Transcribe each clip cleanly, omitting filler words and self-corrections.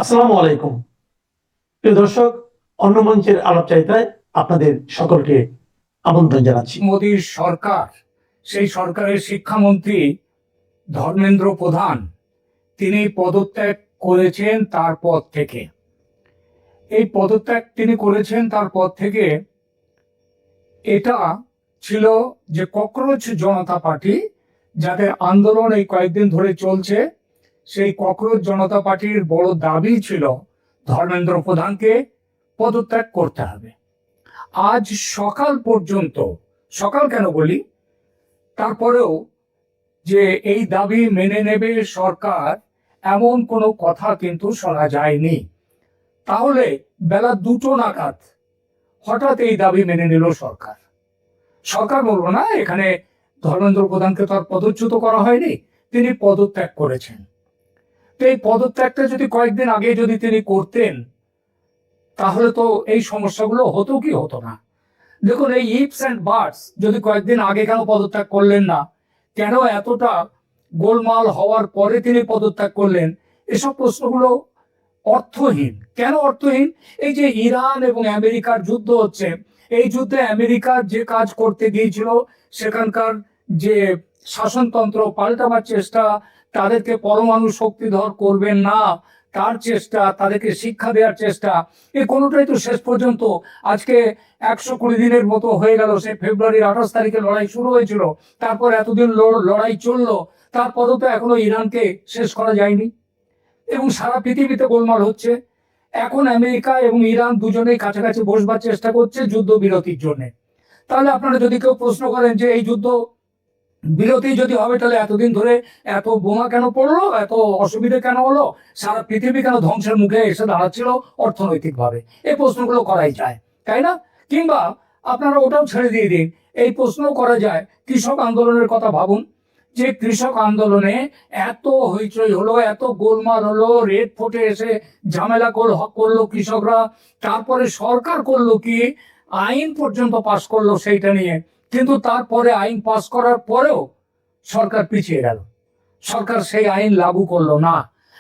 আসসালামু আলাইকুম। প্রিয় দর্শক, অন্য মঞ্চের আলাপচারিতায় আপনাদের সকলকে আমন্ত্রণ জানাচ্ছি। মোদীর সরকার, সেই সরকারের শিক্ষামন্ত্রী ধর্মেন্দ্র প্রধান তিনি পদত্যাগ করেছেন তার পদ থেকে। এই পদত্যাগ তিনি করেছেন তার পদ থেকে। এটা ছিল যে ককরোচ জনতা পার্টি, যাদের আন্দোলন এই কয়েকদিন ধরে চলছে, সেই ককরোচ জনতা পার্টির বড় দাবি ছিল ধর্মেন্দ্র প্রধানকে পদত্যাগ করতে হবে। আজ সকাল পর্যন্ত, সকাল কেন বলি, তারপরেও যে এই দাবি মেনে নেবে সরকার, এমন কোনো কথা কিন্তু শোনা যায়নি। তাহলে বেলা 2টো নাগাদ হঠাৎ এই দাবি মেনে নিল সরকার। সরকার বলবো না, এখানে ধর্মেন্দ্র প্রধানকে তো আর পদচ্যুত করা হয়নি, তিনি পদত্যাগ করেছেন। তো এই পদত্যাগটা যদি কয়েকদিন আগে যদি তিনি করতেন, তাহলে তো এই সমস্যাগুলো হতো কি হতো না। দেখুন, এই ইপস অ্যান্ড বাটস যদি কয়েকদিন আগে কেন পদত্যাগ করলেন না, কেন এতটা গোলমাল হওয়ার পরে তিনি পদত্যাগ করলেন, এসব প্রশ্নগুলো অর্থহীন। কেন অর্থহীন? এই যে ইরান এবং আমেরিকার যুদ্ধ হচ্ছে, এই যুদ্ধে আমেরিকার যে কাজ করতে গিয়েছিল, সেখানকার যে শাসনতন্ত্র পাল্টাবার চেষ্টা, তাদেরকে পরমাণু শক্তিধর করবেন না তার চেষ্টা, তাদেরকে শিক্ষা দেওয়ার চেষ্টা, এই কোনোটাই তো শেষ পর্যন্ত, আজকে 120 দিনের মতো হয়ে গেল, সে ফেব্রুয়ারির 28 তারিখে লড়াই শুরু হয়েছিল, তারপর এতদিন লড়াই চললো, তারপরেও তো এখনো ইরানকে শেষ করা যায়নি এবং সারা পৃথিবীতে গোলমাল হচ্ছে। এখন আমেরিকা এবং ইরান দুজনেই কাছাকাছি বসবার চেষ্টা করছে যুদ্ধ বিরতির জন্য। তাহলে আপনারা যদি কেউ প্রশ্ন করেন যে এই যুদ্ধ বিরতি যদি হবে, তাহলে এতদিন ধরে এত বোমা কেন পড়লো, এত অসুবিধা কেন হলো, সারা পৃথিবী কেন ধ্বংসের মুখে এসে দাঁড়াচ্ছিল অর্থনৈতিকভাবে, এই প্রশ্নগুলো করাই যায়, তাই না? কিংবা আপনারা ওটাও ছেড়ে দিয়ে দিন, এই প্রশ্ন করা যায় কৃষক আন্দোলনের কথা। ভাবুন যে কৃষক আন্দোলনে এত হইচই হলো, এত গোলমাল হলো, রেড ফোর্টে এসে ঝামেলা করলো কৃষকরা, তারপরে সরকার করলো কি, আইন পর্যন্ত পাশ করলো সেইটা নিয়ে, কিন্তু তারপরে আইন পাস করার পরেও সরকার পিছিয়ে গেল, সরকার সেই আইন লাগু করলো না,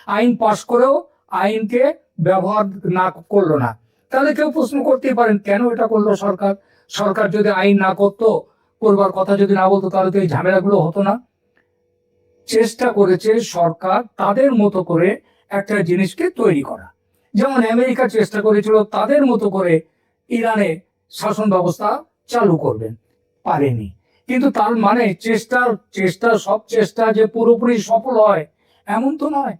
আইন পাস করেও আইনকে ব্যবহার না করলো না। তাহলে কেউ প্রশ্ন করতেই পারেন কেন এটা করলো সরকার। সরকার যদি আইন না করতো, করবার কথা যদি না বলতো, তাহলে তো এই ঝামেলাগুলো হতো না। চেষ্টা করেছে সরকার তাদের মতো করে একটা জিনিসকে তৈরি করা, যেমন আমেরিকা চেষ্টা করেছিল তাদের মতো করে ইরানে শাসন ব্যবস্থা চালু করবেন, পারেনি। কিন্তু তার মানে সব চেষ্টা যে পুরোপুরি সফল হয় এমন তো নয়।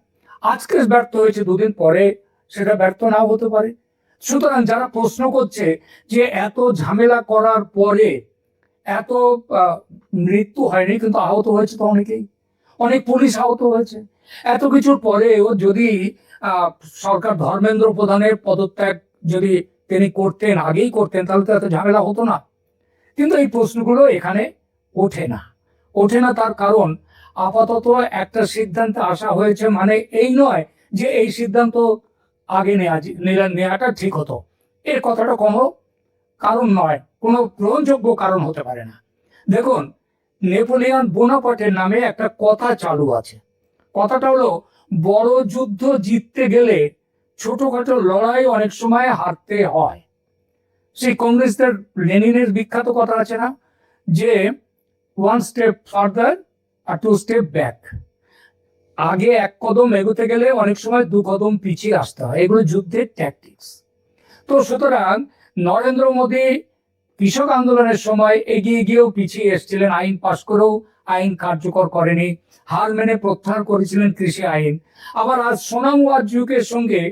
আজকে ব্যর্থ হয়েছে, দুদিন পরে সেটা ব্যর্থ নাও হতে পারে। সুতরাং যারা প্রশ্ন করছে যে এত ঝামেলা করার পরে এত মৃত্যু হয়নি, কিন্তু আহত হয়েছে তো অনেকেই, অনেক পুলিশ আহত হয়েছে। এত কিছুর পরেও যদি সরকার ধর্মেন্দ্র প্রধানের পদত্যাগ যদি তিনি করতেন, আগেই করতেন, তাহলে তো এত ঝামেলা হতো না। কিন্তু এই প্রশ্নগুলো এখানে ওঠে না তার কারণ আপাতত একটা সিদ্ধান্তে আসা হয়েছে, মানে এই নয় যে এই সিদ্ধান্ত আগে নেওয়াটা ঠিক হতো, এর কথাটা কোনো কারণ নয়, কোনো গ্রহণযোগ্য কারণ হতে পারে না। দেখুন, নেপোলিয়ন বোনাপার্টের নামে একটা কথা চালু আছে। কথাটা হলো, বড় যুদ্ধ জিততে গেলে ছোটখাটো লড়াই অনেক সময় হারতে হয়। সেই কংগ্রেসদের লেনিনের বিখ্যাত কথা আছে না, যে 1 স্টেপ ফার্দার আর 2 স্টেপ ব্যাক, আগে 1 কদম এগোতে গেলে অনেক সময় 2 কদম পিছিয়ে আসতে হয়, এগুলো যুদ্ধের ট্যাকটিক্স। তো সুতরাং নরেন্দ্র মোদী কৃষক আন্দোলনের সময় এগিয়ে গিয়েও পিছিয়ে এসেছিলেন, আইন পাশ করেও আইন কার্যকর করেনি, হার মেনে প্রত্যাহার করেছিলেন কৃষি আইন। আবার আজ সোনাম ওয়াজুকের সঙ্গে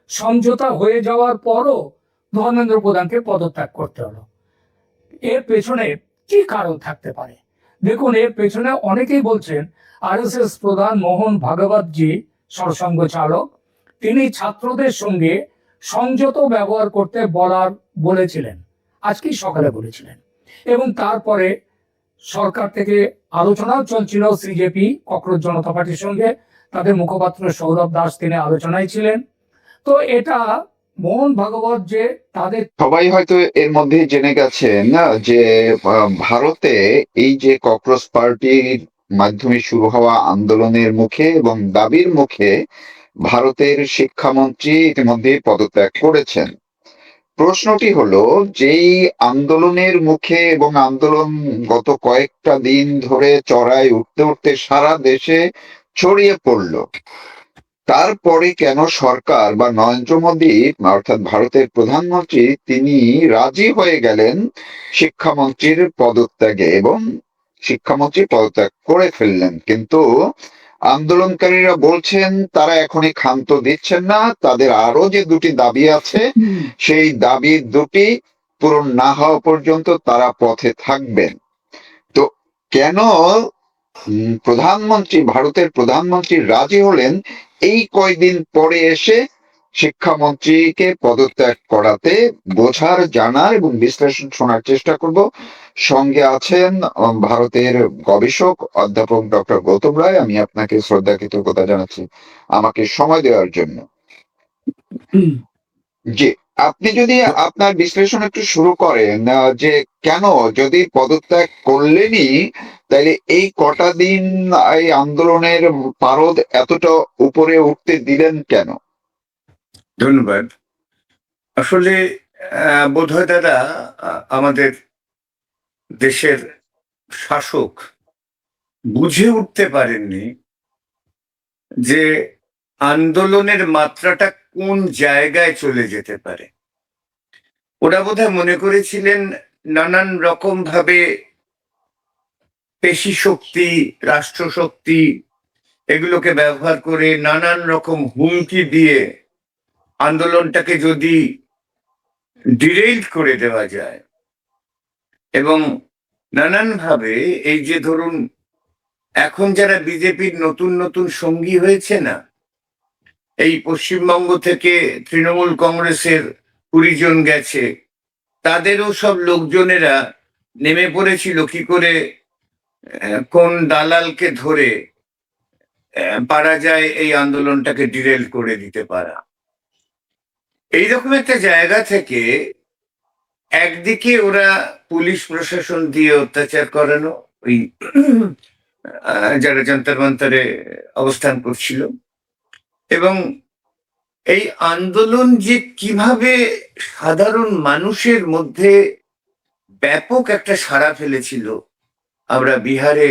সমঝোতা হয়ে যাওয়ার পরও ধর্মেন্দ্র প্রধানকে পদত্যাগ করতে হলো। এর পেছনে কি কারণ থাকতে পারে? দেখুন, এর পেছনে অনেকেই বলছেন আরএসএস প্রধান মোহন ভাগবত জি, সরসঙ্ঘ চালক, তিনি ছাত্রদের সঙ্গে সংযত ব্যবহার করতে বলেছিলেন, আজকেই সকালে বলেছিলেন। এবং তারপরে সরকার থেকে আলোচনাও চলছিল সিজেপি ককরোচ জনতা পার্টির সঙ্গে, তাদের মুখপাত্র সৌরভ দাস তিনি আলোচনায় ছিলেন। তো এটা মোহন ভাগবত যে তাদের, সবাই হয়তো এর মধ্যে জেনে গেছেন যে ভারতে এই যে ককরোচ পার্টির মাধ্যমে শুরু হওয়া আন্দোলনের মুখে এবং দাবির মুখে ভারতের শিক্ষামন্ত্রী ইতিমধ্যে পদত্যাগ করেছেন। প্রশ্নটি হলো, যেই আন্দোলনের মুখে এবং আন্দোলন গত কয়েকটা দিন ধরে চড়াই উঠতে উঠতে সারা দেশে ছড়িয়ে পড়লো, তারপরে কেন সরকার বা নরেন্দ্র মোদী অর্থাৎ ভারতের প্রধানমন্ত্রী তিনি রাজি হয়ে গেলেন শিক্ষামন্ত্রীর পদত্যাগে এবং শিক্ষামন্ত্রী পদত্যাগ করে ফেললেন? কিন্তু আন্দোলনকারীরা বলছেন তারা এখনই ক্ষান্ত দিচ্ছেন না, তাদের আরো যে দুটি দাবি আছে সেই দাবি দুটি পূরণ না হওয়া পর্যন্ত তারা পথে থাকবেন। তো কেন ভারতের প্রধানমন্ত্রী রাজি হলেন এই কয়দিন পরে এসে শিক্ষামন্ত্রীকে পদত্যাগ করাতে? বোঝার, জানার এবং বিশ্লেষণ শোনার চেষ্টা করব। সঙ্গে আছেন ভারতের গবেষক অধ্যাপক ডক্টর গৌতম রায়। আমি আপনাকে শ্রদ্ধা কৃতজ্ঞতা জানাচ্ছি আমাকে সময় দেওয়ার জন্য। জি, আপনি যদি আপনার বিশ্লেষণ একটু শুরু করেন, যে কেন, যদি পদত্যাগ করলেনই, তাইলে এই কটা দিন এই আন্দোলনের পারদ এতটা উপরে উঠতে দিলেন কেন? ধন্যবাদ। আসলে বোধহয় দাদা আমাদের দেশের শাসক বুঝে উঠতে পারেননি যে আন্দোলনের মাত্রাটা কোন জায়গায় চলে যেতে পারে। ওরা বোধহয় মনে করেছিলেন নানান রকম ভাবে পেশি শক্তি, রাষ্ট্রশক্তি এগুলোকে ব্যবহার করে নানান রকম হুমকি দিয়ে আন্দোলনটাকে যদি ডিরেইল করে দেওয়া যায় এবং নানানভাবে, এই যে ধরুন এখন যারা বিজেপির নতুন নতুন সঙ্গী হয়েছে না, এই পশ্চিমবঙ্গ থেকে তৃণমূল কংগ্রেসের 20 জন গেছে, তাদেরও সব লোকজনেরা নেমে পড়েছিল কি করে কোন দালালকে ধরে পারা যায় এই আন্দোলনটাকে ডিরেল করে দিতে পারা। এইরকম একটা জায়গা থেকে একদিকে ওরা পুলিশ প্রশাসন দিয়ে অত্যাচার করানো, ওই যারা যন্তর মন্তরে অবস্থান করছিল, এবং এই আন্দোলন যে কিভাবে সাধারণ মানুষের মধ্যে ব্যাপক একটা সাড়া ফেলেছিল আমরা বিহারে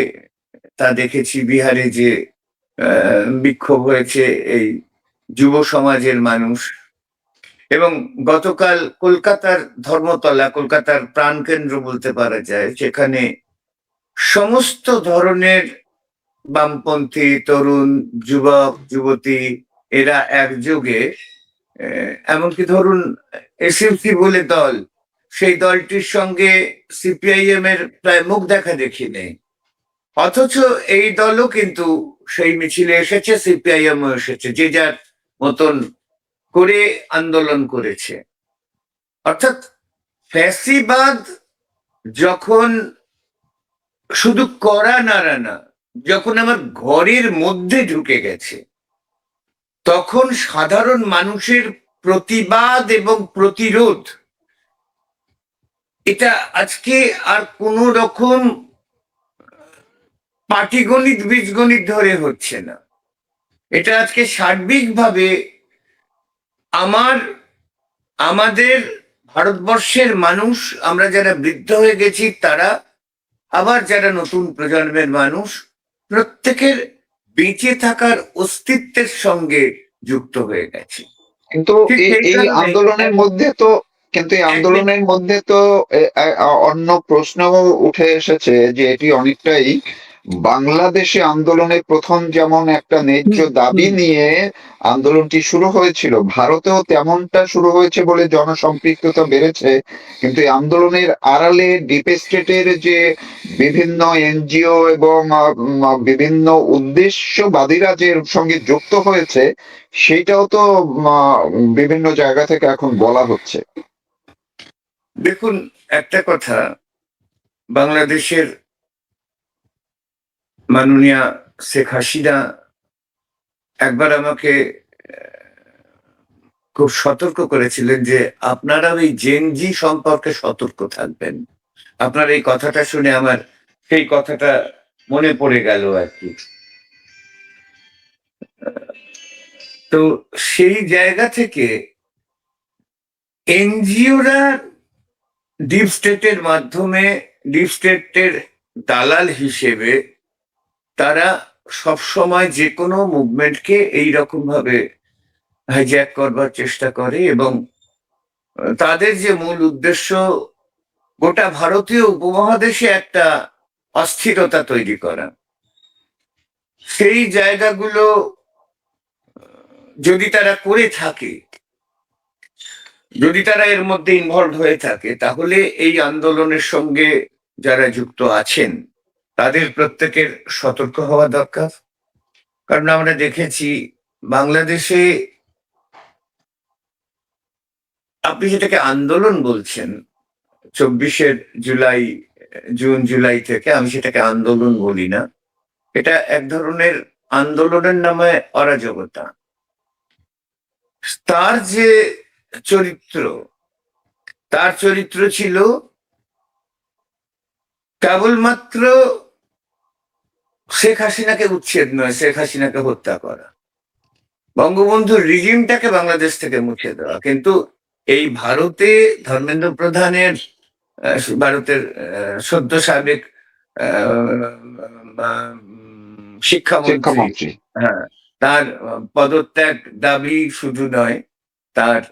তা দেখেছি। বিহারে যে বিক্ষোভ হয়েছে এই যুব সমাজের মানুষ, এবং গতকাল কলকাতার ধর্মতলা, কলকাতার প্রাণকেন্দ্র বলতে পারা যায়, সেখানে সমস্ত ধরনের বামপন্থী তরুণ, যুবক যুবতী এরা একযোগে, এমনকি ধরুন এসএমসি বলে দল, সেই দলটির সঙ্গে সিপিআইএম এর প্রায় মুখ দেখা দেখি নেই, অথচ এই দলও কিন্তু সেই মিছিলে এসেছে, সিপিআইএম ও এসেছে, যে যার মতন করে আন্দোলন করেছে। অর্থাৎ ফ্যাসিবাদ যখন শুধু করা নাড়া না, যখন আমার ঘরের মধ্যে ঢুকে গেছে, তখন সাধারণ মানুষের প্রতিবাদ এবং প্রতিরোধ, এটা আজকে আর কোন রকম পাটিগণিত বীজগণিত ধরে হচ্ছে না। এটা আজকে সার্বিকভাবে আমাদের ভারতবর্ষের মানুষ, আমরা যারা বৃদ্ধ হয়ে গেছি তারা, আবার যারা নতুন প্রজন্মের মানুষ, প্রত্যেকের বেঁচে থাকার অস্তিত্বের সঙ্গে যুক্ত হয়ে গেছে। কিন্তু ঠিক সেই এই কারণে আন্দোলনের মধ্যে তো অন্য প্রশ্ন উঠে এসেছে যে এটি অনেকটাই বাংলাদেশে আন্দোলনের প্রথম যেমন একটা ন্যায্য দাবি নিয়ে আন্দোলনটি শুরু হয়েছিল, ভারতেও তেমনটা শুরু হয়েছে বলে জনসম্পৃক্ততা বেড়েছে। কিন্তু এই আন্দোলনের আড়ালে ডিপ স্টেটের যে বিভিন্ন এনজিও এবং বিভিন্ন উদ্দেশ্যবাদীরা যে সঙ্গে যুক্ত হয়েছে, সেইটাও তো বিভিন্ন জায়গা থেকে এখন বলা হচ্ছে। দেখুন, একটা কথা, বাংলাদেশের মাননীয়া শেখ হাসিনা একবার আমাকে খুব সতর্ক করেছিলেন যে আপনারা ওই জেনজি সম্পর্কে সতর্ক থাকবেন। আপনার এই কথাটা শুনে আমার সেই কথাটা মনে পড়ে গেল আর কি। তো সেই জায়গা থেকে এনজিওরা ডিপ স্টেটের মাধ্যমে, ডিপ স্টেটের দালাল হিসেবে তারা সবসময় যে কোনো মুভমেন্টকে এইরকম ভাবে হাইজ্যাক করবার চেষ্টা করে, এবং তাদের যে মূল উদ্দেশ্য গোটা ভারতীয় উপমহাদেশে একটা অস্থিরতা তৈরি করা। সেই জায়গাগুলো যদি তারা করে থাকে, যদি তারা এর মধ্যে ইনভলভ হয়ে থাকে, তাহলে এই আন্দোলনের সঙ্গে যারা যুক্ত আছেন তাদের প্রত্যেকের সতর্ক হওয়া দরকার। কারণ আমরা দেখেছি বাংলাদেশে, আপনি যেটাকে আন্দোলন বলছেন 24 জুলাই, জুন জুলাই থেকে, আমি সেটাকে আন্দোলন বলি না। এটা এক ধরনের আন্দোলনের নামে অরাজকতা। তার যে চরিত্র, তার চরিত্র ছিল কেবলমাত্র শেখ হাসিনাকে উচ্ছেদ নয়, শেখ হাসিনাকে হত্যা করা, বঙ্গবন্ধুর রিজিমটাকে বাংলাদেশ থেকে মুছে দেওয়া। কিন্তু এই ভারতে ধর্মেন্দ্র প্রধানের, ভারতের সদ্য সাবেক শিক্ষামন্ত্রী, হ্যাঁ, তার পদত্যাগ দাবি শুধু নয়, তার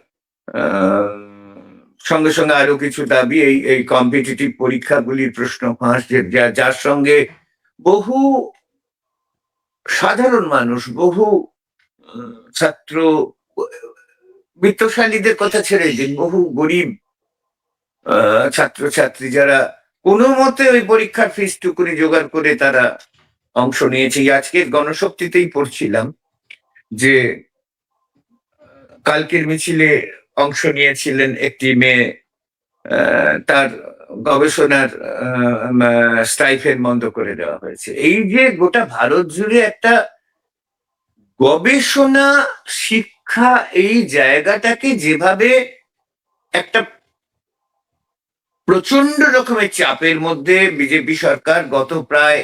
সঙ্গে সঙ্গে আরো কিছু দাবি, এই কম্পিটিটিভ পরীক্ষাগুলির প্রশ্ন ফাঁস, যার সঙ্গে বহু সাধারণ মানুষ, বহু ছাত্র, বিত্তশালীদের কথা ছেড়ে দিন, বহু গরিব ছাত্রছাত্রী যারা কোনো মতে ওই পরীক্ষার ফিস টুকুনি জোগাড় করে তারা অংশ নিয়েছে। আজকের গণশক্তিতেই পড়ছিলাম যে কালকের মিছিলে অংশ নিয়েছিলেন একটি মেয়ে, তার গবেষণার স্টাইফেন বন্ধ করে দেওয়া হয়েছে। এই যে গোটা ভারত জুড়ে একটা গবেষণা, শিক্ষা, এই জায়গাটাকে যেভাবে একটা প্রচন্ড রকমের চাপের মধ্যে বিজেপি সরকার গত প্রায়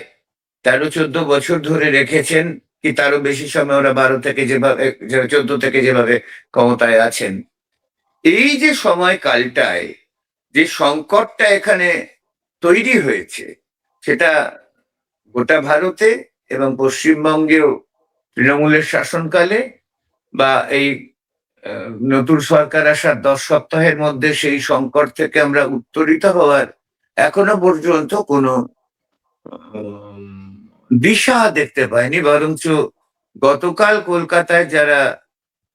13-14 বছর ধরে রেখেছেন, কি তারও বেশি সময়, ওরা 12 থেকে যেভাবে 14 থেকে যেভাবে ক্ষমতায় আছেন, এই যে সময়কালটায় যে সংকটটা এখানে তৈরি হয়েছে, সেটা গোটা ভারতে এবং পশ্চিমবঙ্গেও তৃণমূলের শাসনকালে বা এই নতুন সরকার আসার 10 সপ্তাহের মধ্যে সেই সংকট থেকে আমরা উত্তরিত হওয়ার এখনো পর্যন্ত কোনো দিশা দেখতে পাইনি। বরঞ্চ গতকাল কলকাতায় যারা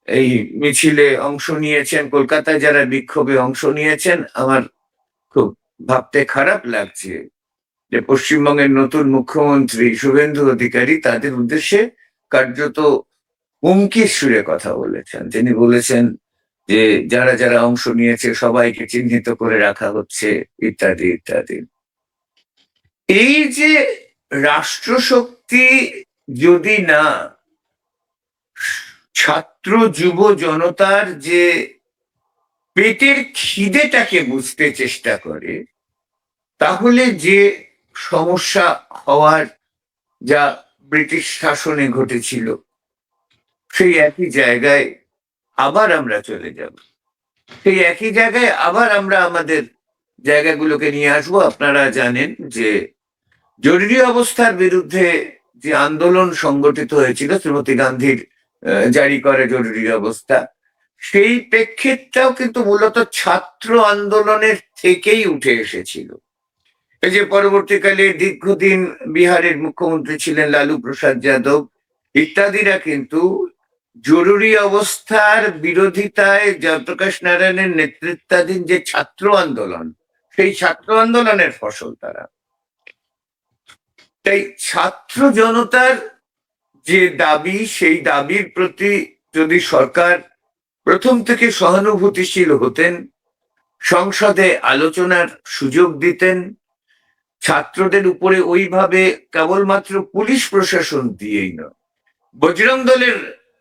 এই মিছিলে অংশ নিয়েছেন, কলকাতায় যারা বিক্ষোভে অংশ নিয়েছেন, আমার খুব ভাবতে খারাপ লাগছে যে পশ্চিমবঙ্গের নতুন মুখ্যমন্ত্রী শুভেন্দু অধিকারী তাদের উদ্দেশ্যে কার্যত হুমকির সুরে কথা বলেছেন। তিনি বলেছেন যে যারা যারা অংশ নিয়েছে সবাইকে চিহ্নিত করে রাখা হচ্ছে, ইত্যাদি ইত্যাদি। এই যে রাষ্ট্রশক্তি যদি না ছাত্র যুব জনতার যে পেটের খিদেটাকে বুঝতে চেষ্টা করে, তাহলে যে সমস্যা হওয়ার, যা ব্রিটিশ শাসনে ঘটেছিল, সেই একই জায়গায় আবার আমরা চলে যাব। সেই একই জায়গায় আবার আমরা আমাদের জায়গাগুলোকে নিয়ে আসবো। আপনারা জানেন যে জরুরি অবস্থার বিরুদ্ধে যে আন্দোলন সংগঠিত হয়েছিল, শ্রীমতী গান্ধীর জারি করা জরুরি অবস্থা, সেই প্রেক্ষিতটাও কিন্তু মূলত ছাত্র আন্দোলনের থেকেই উঠে এসেছিল। এই যে পরবর্তীকালে দীর্ঘদিন বিহারের মুখ্যমন্ত্রী ছিলেন লালু প্রসাদ যাদব ইত্যাদিরা কিন্তু জরুরি অবস্থার বিরোধিতায় জয়প্রকাশ নারায়ণের নেতৃত্বাধীন যে ছাত্র আন্দোলন, সেই ছাত্র আন্দোলনের ফসল তারা। তাই ছাত্র জনতার যে দাবি, সেই দাবির প্রতি যদি সরকার প্রথম থেকে সহানুভূতিশীল হতেন, সংসদে আলোচনার সুযোগ দিতেন, ছাত্রদের উপরে ওইভাবে কেবলমাত্র পুলিশ প্রশাসন দিয়েই নয়, বজরং দলের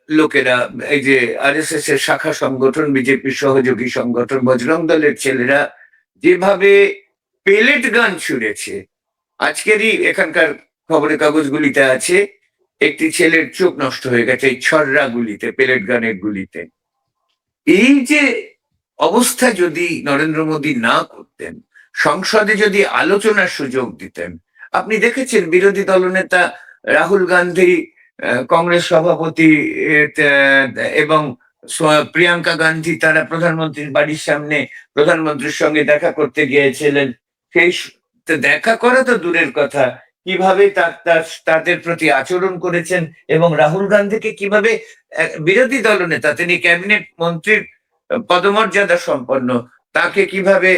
লোকেরা, এই যে আরএসএস এর শাখা সংগঠন, বিজেপির সহযোগী সংগঠন বজরং দলের ছেলেরা যেভাবে পেলেট গান ছুড়েছে, আজকেরই এখানকার খবরের কাগজগুলিতে আছে, একটি ছেলের চোখ নষ্ট হয়ে গেছে এই ছররা গুলিতে, পেলেট গানের গুলিতে। এই যে অবস্থা যদি নরেন্দ্র মোদী না করতেন, সংসদে যদি আলোচনার সুযোগ দিতেন, আপনি দেখেছেন বিরোধী দলনেতা রাহুল গান্ধী, কংগ্রেস সভাপতি এবং প্রিয়াঙ্কা গান্ধী তারা প্রধানমন্ত্রীর বাড়ির সামনে প্রধানমন্ত্রীর সঙ্গে দেখা করতে গিয়েছিলেন। দেখা করা তো দূরের কথা, কিভাবে তাদের প্রতি আচরণ করেছেন এবং রাহুল গান্ধীকে কিভাবে বিরোধী দলনেতা, তিনি ক্যাবিনেট মন্ত্রীর পদমর্যাদা সম্পন্ন, তাকে কিভাবে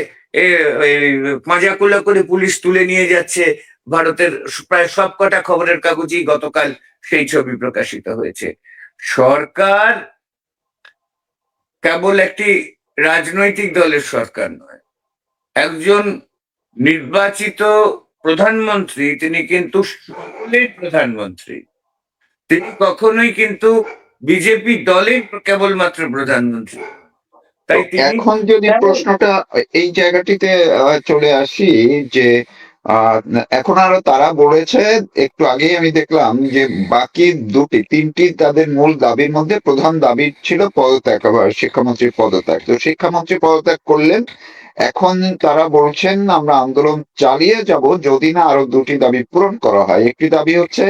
পাঁজাকুলা করে পুলিশ তুলে নিয়ে যাচ্ছে। ভারতের প্রায় সবকটা খবরের কাগজেই গতকাল সেই ছবি প্রকাশিত হয়েছে। সরকার কেবল একটি রাজনৈতিক দলের সরকার নয়, একজন নির্বাচিত প্রধানমন্ত্রী, তিনি কিন্তু সকলের প্রধানমন্ত্রী। তিনি কখনোই কিন্তু বিজেপি দলের কেবলমাত্র প্রধানমন্ত্রী। তাই তিনি এখন যদি প্রশ্নটা এই জায়গাটিতে চলে আসি যে আহ, এখন আরো তারা বলেছে, একটু আগেই আমি দেখলাম যে বাকি তিনটি তাদের মূল দাবির মধ্যে প্রধান দাবি ছিল পদত্যাগ, শিক্ষামন্ত্রীর পদত্যাগ। তো শিক্ষামন্ত্রী পদত্যাগ করলেন, এখন তারা বলছেন আমরা আন্দোলন চালিয়ে যাব যদি না আরো দুটি দাবি পূরণ করা হয়। একটি দাবি হচ্ছে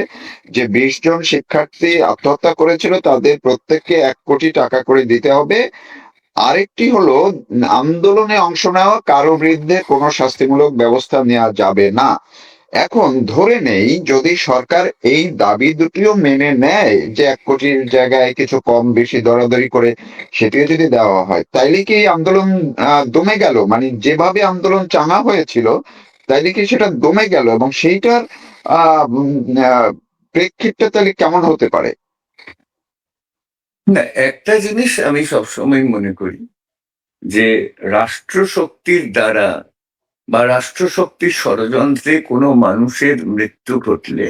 যে 20 জন শিক্ষার্থী আত্মহত্যা করেছিল, তাদের প্রত্যেককে 1 কোটি টাকা করে দিতে হবে। আরেকটি হলো আন্দোলনে অংশ নেওয়া কারো বিরুদ্ধে কোনো শাস্তিমূলক ব্যবস্থা নেওয়া যাবে না। এখন ধরে নেই যদি সরকার এই দাবি দুটিও মেনে নেয়, যে 1 কোটির জায়গায় কিছু কম বেশি দরাদরি করে সেটিও যদি দেওয়া হয়, তাইলে কি এই আন্দোলন দমে গেল? মানে যেভাবে আন্দোলন চাঙা হয়েছিল তাইলে কি সেটা দমে গেল? এবং সেইটার প্রেক্ষিতটা তাহলে কেমন হতে পারে? না, একটা জিনিস আমি সবসময় মনে করি যে রাষ্ট্রশক্তির দ্বারা বা রাষ্ট্রশক্তির ষড়যন্ত্রে কোনো মানুষের মৃত্যু ঘটলে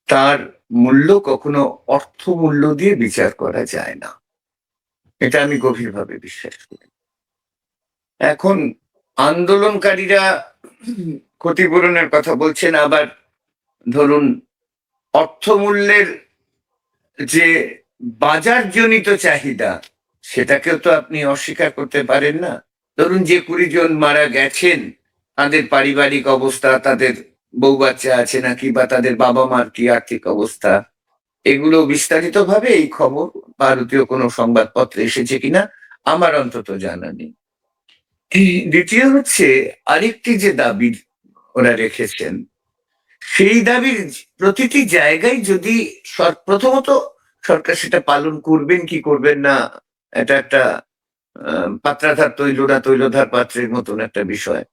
তার মূল্য কখনো অর্থ মূল্য দিয়ে বিচার করা যায় না, এটা আমি গভীরভাবে বিশ্বাস করি। এখন আন্দোলনকারীরা ক্ষতিপূরণের কথা বলছেন, আবার ধরুন অর্থমূল্যের যে বাজারজনিত চাহিদা, সেটাকেও তো আপনি অস্বীকার করতে পারেন না। ধরুন যে 20 জন মারা গেছেন, তাদের পারিবারিক অবস্থা, তাদের বউ বাচ্চা আছে নাকি, বা তাদের বাবা মার কি আর্থিক অবস্থা, এগুলো বিস্তারিত ভাবে এই খবর ভারতীয় কোনো সংবাদপত্রে এসেছে কিনা আমার অন্তত জানা নেই। দ্বিতীয় হচ্ছে আরেকটি যে দাবি ওরা রেখেছেন, সেই দাবির প্রতিটি জায়গায় যদি প্রথমত সরকার সেটা পালন করবেন কি করবেন না, এটা একটা পাত্রাধার তৈলরা তৈলধার পাত্রের মতন একটা বিষয়।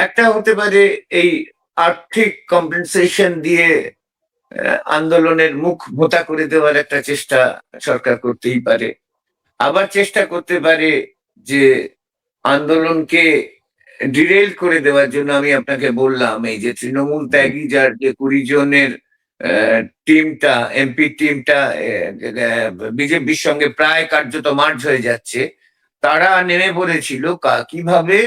একটা হতে পারে এই আর্থিক কম্পেনসেশন দিয়ে আন্দোলনের মুখ ভোঁতা করে দেওয়ার একটা চেষ্টা সরকার করতেই পারে। আবার চেষ্টা করতে পারে যে আন্দোলনকে ডিরেল করে দেওয়ার জন্য, আমি আপনাকে বললাম এই যে তৃণমূল ত্যাগী যার যে 20 জনের টিমটা, এমপি টিমটা বিজেপির সঙ্গে প্রায় কার্যত মার্জ হয়ে যাচ্ছে, তারা নেমে পড়েছিল কিভাবে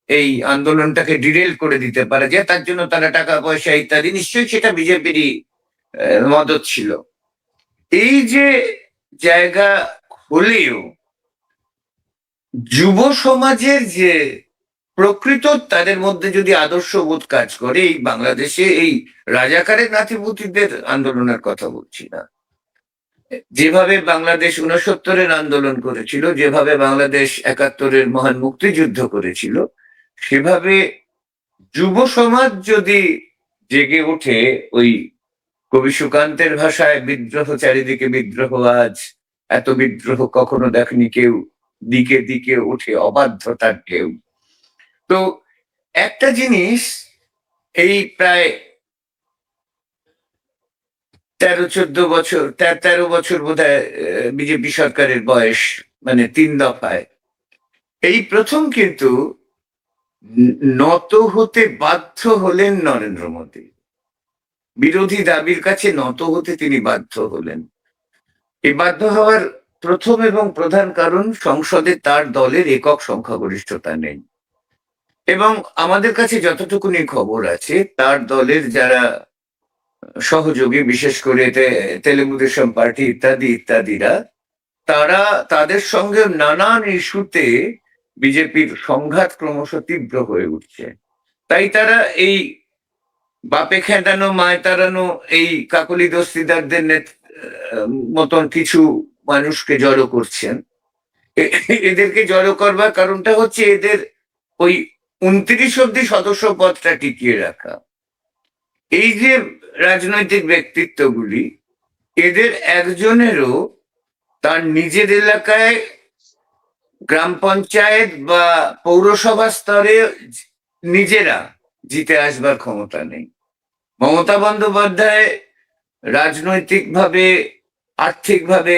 এই আন্দোলনটাকে ডিরেল করে দিতে পারে যায়, তার জন্য তারা টাকা পয়সা ইত্যাদি, নিশ্চয়ই সেটা বিজেপিরই মদত ছিল। এই যে জায়গা হলেও যুব সমাজের যে প্রকৃত, তাদের মধ্যে যদি আদর্শবোধ কাজ করে, এই বাংলাদেশে এই রাজাকারের নাতিপুতিদের আন্দোলনের কথা বলছি না, যেভাবে বাংলাদেশ 69-এর আন্দোলন করেছিল, যেভাবে বাংলাদেশ 71-এর মহান মুক্তিযুদ্ধ করেছিল, সেভাবে যুব সমাজ যদি জেগে ওঠে, ওই কবি সুকান্তের ভাষায় বিদ্রোহ চারিদিকে বিদ্রোহ, আজ এত বিদ্রোহ কখনো দেখেনি কেউ, দিকে দিকে ওঠে অবাধ্যতার ঢেউ। তো একটা জিনিস, এই প্রায় 13-14 বছর, 13 বছর বোধহয় বিজেপি সরকারের বয়স, মানে 3 দফায় এই প্রথম কিন্তু নত হতে বাধ্য হলেন নরেন্দ্র মোদী। বিরোধী দাবির কাছে নত হতে তিনি বাধ্য হলেন। এই বাধ্য হওয়ার প্রথম এবং প্রধান কারণ, সংসদে তার দলের একক সংখ্যাগরিষ্ঠতা নেই। এবং আমাদের কাছে যতটুকুনি খবর আছে, তার দলের যারা সহযোগী, বিশেষ করে তেলেগু দেশম পার্টি ইত্যাদি ইত্যাদিরা, তারা তাদের সঙ্গে নানান ইস্যুতে বিজেপির সংঘাত ক্রমশ তীব্র হয়ে উঠছে। তাই তারা এই বাপে খেদানো মায় তাড়ানো এই কাকলি দস্তিদারদের মতন কিছু মানুষকে জড়ো করছেন। এদেরকে জড়ো করবার কারণটা হচ্ছে এদের ওই 29 অব্দি সদস্য পদটা টিকিয়ে রাখা। এই যে রাজনৈতিক ব্যক্তিত্বগুলি, এদের একজনেরও তার নিজের এলাকায় গ্রাম পঞ্চায়েত বা পৌরসভা স্তরে নিজেরা জিতে আসবার ক্ষমতা নেই। মমতা বন্দ্যোপাধ্যায় রাজনৈতিকভাবে, আর্থিকভাবে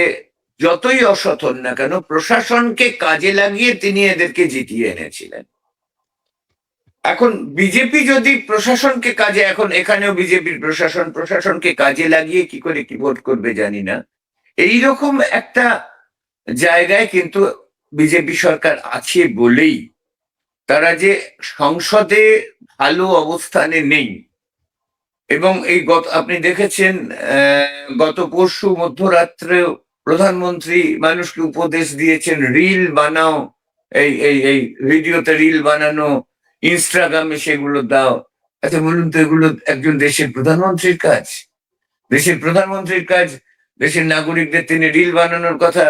যতই অসৎ হন না কেন, প্রশাসনকে কাজে লাগিয়ে তিনি এদেরকে জিতিয়ে এনেছিলেন। এখন বিজেপি যদি প্রশাসনকে কাজে, এখন এখানেও বিজেপির প্রশাসনকে কাজে লাগিয়ে কি করে কি ভোট করবে জানি না, এইরকম একটা জায়গায় কিন্তু বিজেপি সরকার আছে বলেই তারা যে সংসদে ভালো অবস্থানে নেই। এবং এই আপনি দেখেছেন গত পরশু মধ্যরাত্রেও প্রধানমন্ত্রী মানুষকে উপদেশ দিয়েছেন, রিল বানাও, এই ভিডিওতে রিল বানানো, ইনস্টাগ্রামে সেগুলো দাও। আচ্ছা বলুন তো, এগুলো একজন দেশের প্রধানমন্ত্রীর কাজ? দেশের প্রধানমন্ত্রীর কাজ দেশের নাগরিকদের তিনি রিল বানানোর কথা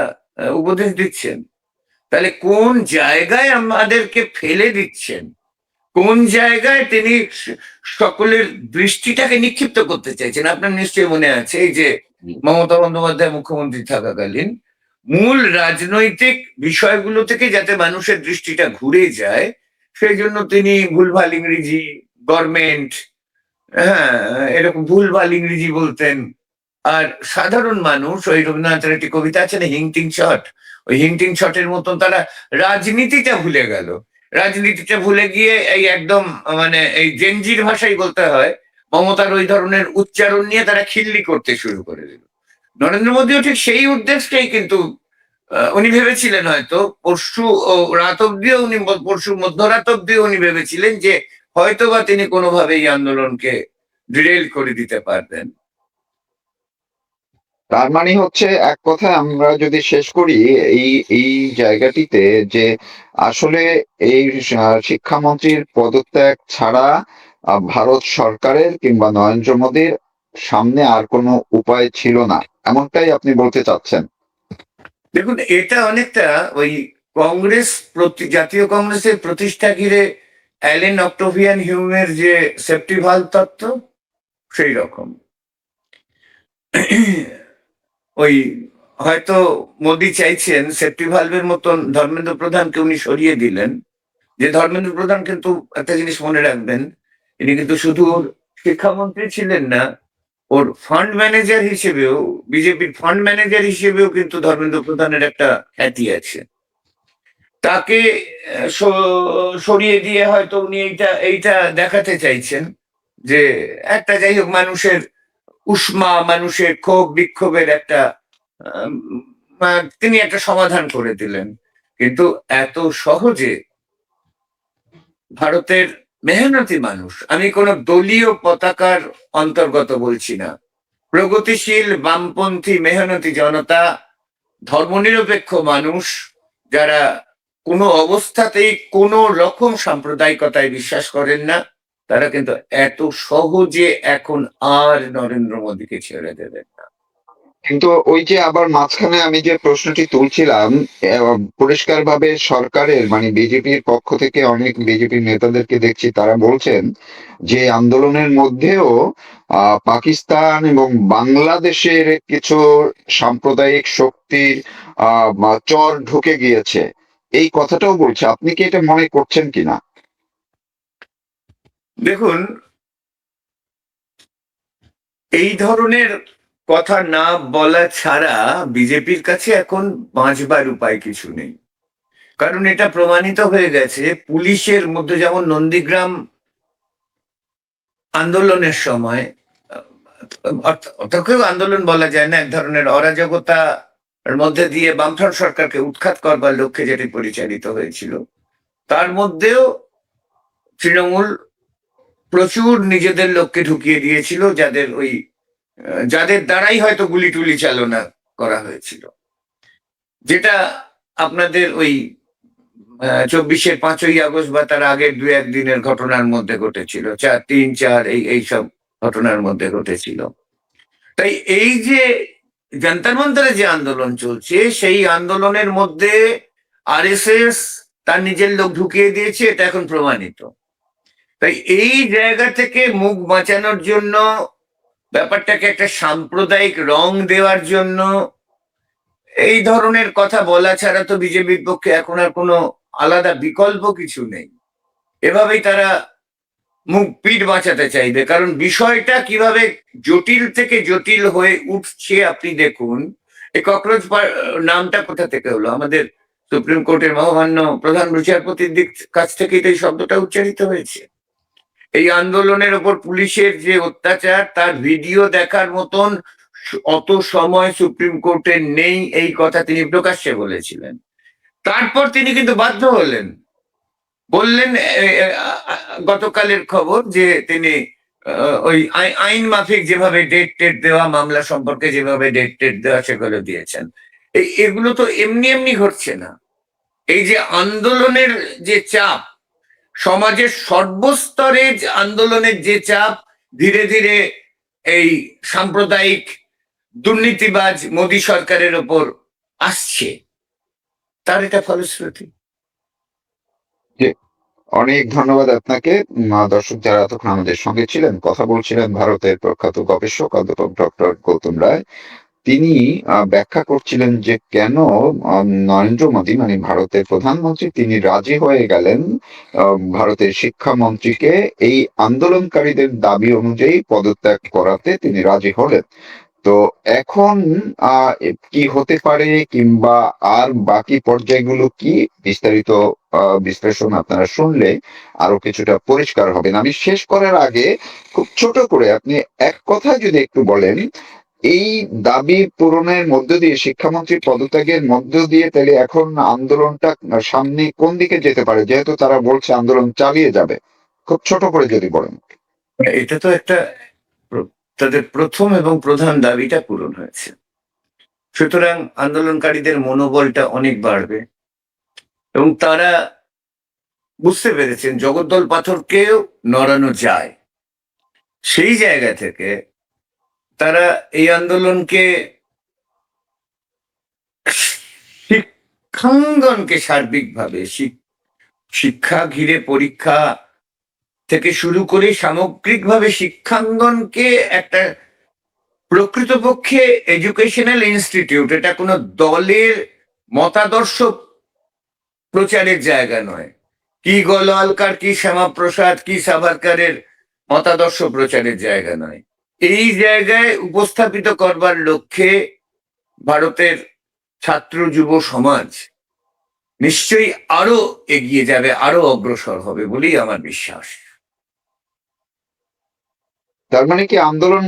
উপদেশ দিচ্ছেন? তাহলে কোন জায়গায় আমাদেরকে ফেলে দিচ্ছেন, কোন জায়গায় তিনি সকলের দৃষ্টিটাকে নিক্ষিপ্ত করতে চাইছেন? আপনার নিশ্চয়ই মনে আছে, এই যে মমতা বন্দ্যোপাধ্যায় মুখ্যমন্ত্রী থাকাকালীন মূল রাজনৈতিক বিষয়গুলো থেকে যাতে মানুষের দৃষ্টিটা ঘুরে যায়, সেই জন্য তিনি ভুলভাল ইংরেজি, গভর্নমেন্ট, হ্যাঁ, এরকম ভুলভাল ইংরেজি বলতেন। আর সাধারণ মানুষ, ওই রবীন্দ্রনাথের একটি কবিতা আছে না, হিংটিং শট, ওই হিংটিং শটের মতন তারা রাজনীতিটা ভুলে গেল। রাজনীতিটা ভুলে গিয়ে এই একদম মানে এই জেনজির ভাষাই বলতে হয়, মমতার ওই ধরনের উচ্চারণ নিয়ে তারা খিল্লি করতে শুরু করে দিল। নরেন্দ্র মোদীও ঠিক সেই উদ্দেশ্যটাই কিন্তু উনি ভেবেছিলেন, হয়তো পরশু রাত অব্দিও উনি, পরশু মধ্যরাত অব্দিও উনি ভেবেছিলেন যে হয়তো বা তিনি কোনোভাবে এই আন্দোলনকে ডিরেল করে দিতে পারবেন। তার মানে হচ্ছে এক কথায় আমরা যদি শেষ করি এই এই জায়গাটিতে, যে আসলে এই শিক্ষামন্ত্রীর পদত্যাগ ছাড়া ভারত সরকারের কিংবা নরেন্দ্র মোদীর সামনে আর কোনো উপায় ছিল না, এমনটাই আপনি বলতে চাচ্ছেন? দেখুন, এটা অনেকটা ওই কংগ্রেস, জাতীয় কংগ্রেসের প্রতিষ্ঠা ঘিরে অ্যালেন অক্টোভিয়ান হিউমের যে সেফটি ভাল্ভ তত্ত্ব, সেই রকম। ওই হয়তো মোদি চাইছেন সেফটি ভালভের মতন ধর্মেন্দ্র প্রধানকে উনি সরিয়ে দিলেন, যে ধর্মেন্দ্র প্রধান কিন্তু একটা জিনিস মনে রাখবেন, ইনি কিন্তু শুধু শিক্ষামন্ত্রী ছিলেন না, ওর ফান্ড ম্যানেজার হিসেবেও, বিজেপির ফান্ড ম্যানেজার হিসেবেও কিন্তু ধর্মেন্দ্র প্রধানের একটা খ্যাতি আছে। তাকে সরিয়ে দিয়ে হয়তো উনি এইটা দেখাতে চাইছেন যে একটা, যাই হোক, মানুষের উষ্মা, মানুষের ক্ষোভ বিক্ষোভের একটা তিনি একটা সমাধান করে দিলেন। কিন্তু এত সহজে ভারতের মেহনতি মানুষ, আমি কোনো দলীয় পতাকার অন্তর্গত বলছি না, প্রগতিশীল বামপন্থী মেহনতি জনতা, ধর্মনিরপেক্ষ মানুষ, যারা কোনো অবস্থাতেই কোনো রকম সাম্প্রদায়িকতায় বিশ্বাস করেন না, তারা কিন্তু এত সহজে এখন আর নরেন্দ্র মোদীকে ছেড়ে দেবেন না। কিন্তু ওই যে আবার মাঝখানে আমি যে প্রশ্নটি তুলছিলাম, পরিষ্কারভাবে সরকারের মানে বিজেপির পক্ষ থেকে অনেক বিজেপি নেতাদেরকে দেখছি, তারা বলছেন যে আন্দোলনের মধ্যেও পাকিস্তান এবং বাংলাদেশের কিছু সাম্প্রদায়িক শক্তির চর ঢুকে গিয়েছে, এই কথাটাও বলছে। আপনি কি এটা মনে করছেন কিনা? দেখুন, এই ধরনের কথা না বলা ছাড়া বিজেপির কাছে এখন বাঁচবার উপায় কিছু নেই। কারণ এটা প্রমাণিত হয়ে গেছে, পুলিশের মধ্যে, যেমন নন্দীগ্রাম আন্দোলনের সময়, অর্থাৎ আন্দোলন বলা যায় না, এক ধরনের অরাজকতার মধ্যে দিয়ে বামফ্রন্ট সরকারকে উৎখাত করবার লক্ষ্যে যেটি পরিচালিত হয়েছিল, তার মধ্যেও তৃণমূল প্রচুর নিজেদের লোককে ঢুকিয়ে দিয়েছিল, যাদের দ্বারাই হয়তো গুলি টুলি চালনা করা হয়েছিল, যেটা আপনাদের ওই 24-এর 5ই আগস্ট বা তার আগের 2-1 দিনের ঘটনার মধ্যে ঘটেছিল, 3-4 এইসব ঘটনার মধ্যে ঘটেছিল। তাই এই যে জন্তর মন্তরে যে আন্দোলন চলছে, সেই আন্দোলনের মধ্যে আরএসএস তার নিজের লোক ঢুকিয়ে দিয়েছে, এটা এখন প্রমাণিত। তাই এই জায়গা থেকে মুখ বাঁচানোর জন্য, ব্যাপারটাকে একটা সাম্প্রদায়িক রং দেওয়ার জন্য এই ধরনের কথা বলা ছাড়া তো বিজেপির পক্ষে এখন আর কোনো আলাদা বিকল্প কিছু নেই। এভাবেই তারা মুখ পিঠ বাঁচাতে চাইবে, কারণ বিষয়টা কিভাবে জটিল থেকে জটিল হয়ে উঠছে আপনি দেখুন। এই ককরোচ নামটা কোথা থেকে হলো? আমাদের সুপ্রিম কোর্টের মহামান্য প্রধান বিচারপতির কাছ থেকেই তো এই শব্দটা উচ্চারিত হয়েছে। এই আন্দোলনের ওপর পুলিশের যে অত্যাচার, তার ভিডিও দেখার মতন অত সময় সুপ্রিম কোর্টের নেই, এই কথা তিনি প্রকাশ্যে বলেছিলেন। তারপর তিনি কিন্তু বাধ্য হলেন, বললেন গতকালের খবর যে তিনি ওই আইন মাফিক যেভাবে ডেট টেট দেওয়া, মামলা সম্পর্কে যেভাবে ডেট টেট দেওয়া, সেগুলো দিয়েছেন। এগুলো তো এমনি এমনি ঘটছে না। এই যে আন্দোলনের যে চাপ, সমাজের সর্বস্তরে আন্দোলনের যে চাপ ধীরে ধীরে এই সাম্প্রদায়িক দুর্নীতিবাজ মোদী সরকারের ওপর আসছে, তার এটা ফলশ্রুতি। অনেক ধন্যবাদ আপনাকে। দর্শক যারা এতক্ষণ আমাদের সঙ্গে ছিলেন, কথা বলছিলেন ভারতের প্রখ্যাত গবেষক অধ্যাপক ডক্টর গৌতম রায়। তিনি ব্যাখ্যা করছিলেন যে কেন নরেন্দ্র মোদী মানে ভারতের প্রধানমন্ত্রী তিনি রাজি হয়ে গেলেন ভারতের শিক্ষামন্ত্রীকে এই আন্দোলনকারীদের দাবি অনুযায়ী পদত্যাগ করাতে তিনি রাজি হলেন। তো এখন কি হতে পারে কিংবা আর বাকি পর্যায়গুলো কি, বিস্তারিত বিশ্লেষণ আপনারা শুনলে আরো কিছুটা পরিষ্কার হবেন। আমি শেষ করার আগে খুব ছোট করে আপনি এক কথায় যদি একটু বলেন, এই দাবি পূরণের মধ্য দিয়ে, শিক্ষামন্ত্রীর পদত্যাগের মধ্য দিয়ে, তাহলে এখন আন্দোলনটা সামনে কোন দিকে যেতে পারে, যেহেতু তারা বলছে আন্দোলন চালিয়ে যাবে? খুব ছোট করে যদি বলেন। এটা তো একটা তাদের প্রথম এবং প্রধান দাবিটা পূরণ হয়েছে, সুতরাং আন্দোলনকারীদের মনোবলটা অনেক বাড়বে এবং তারা বুঝতে পেরেছেন জগদ্দল পাথরকেও নড়ানো যায়। সেই জায়গা থেকে তারা এই আন্দোলনকে, শিক্ষাঙ্গনকে সার্বিকভাবে, শিক্ষা ঘিরে পরীক্ষা থেকে শুরু করে সামগ্রিকভাবে শিক্ষাঙ্গনকে একটা প্রকৃতপক্ষে এডুকেশনাল ইনস্টিটিউট, এটা কোনো দলের মতাদর্শ প্রচারের জায়গা নয়। কি গোলওয়ালকার, কি শ্যামাপ্রসাদ, কি সাভারকারের মতাদর্শ প্রচারের জায়গা নয়। এই জায়গায় উপস্থাপিত করবার লক্ষ্যে ভারতের ছাত্র যুব সমাজ নিশ্চয়ই আরো এগিয়ে যাবে, আরো অগ্রসর হবে বলেই আমার বিশ্বাস। তার মানে কি আন্দোলন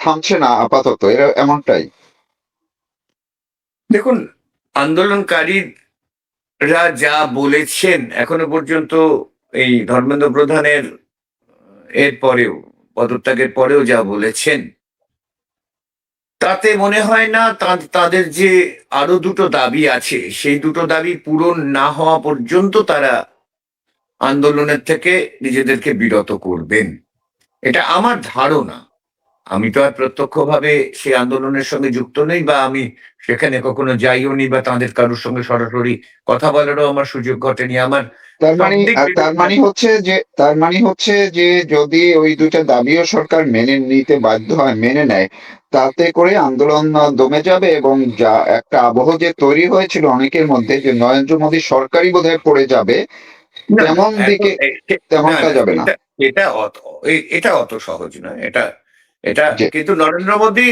থামছে না আপাতত, এরা এমনটাই? দেখুন, আন্দোলনকারীরা যা বলেছেন এখনো পর্যন্ত, এই ধর্মেন্দ্র প্রধানের এর পরেও, পদত্যাগের পরেও যা বলেছেন, তাতে মনে হয় না তাদের যে আরো দুটো দাবি আছে, সেই দুটো দাবি পূরণ না হওয়া পর্যন্ত তারা আন্দোলনের থেকে নিজেদেরকে বিরত করবেন। এটা আমার ধারণা। আমি তো আর প্রত্যক্ষভাবে সেই আন্দোলনের সঙ্গে যুক্ত নেই, বা আমি সেখানে কখনো যাইও নি, বা তাদের কারোর সঙ্গে সরাসরি কথা বলারও আমার সুযোগ ঘটেনি। আমার তার মানে হচ্ছে যে যদি ওই দুইটা দাবিও সরকার মেনে নিতে বাধ্য হয়, মেনে নেয়, তাতে করে আন্দোলন দমে যাবে এবং যা একটা আবহ যে তৈরি হয়েছিল অনেকের মধ্যে যে নরেন্দ্র মোদী সরকারই বোধহয় পড়ে যাবে, তেমন দিকে তেমনটা যাবে না। এটা অত সহজ নয়। এটা কিন্তু নরেন্দ্র মোদী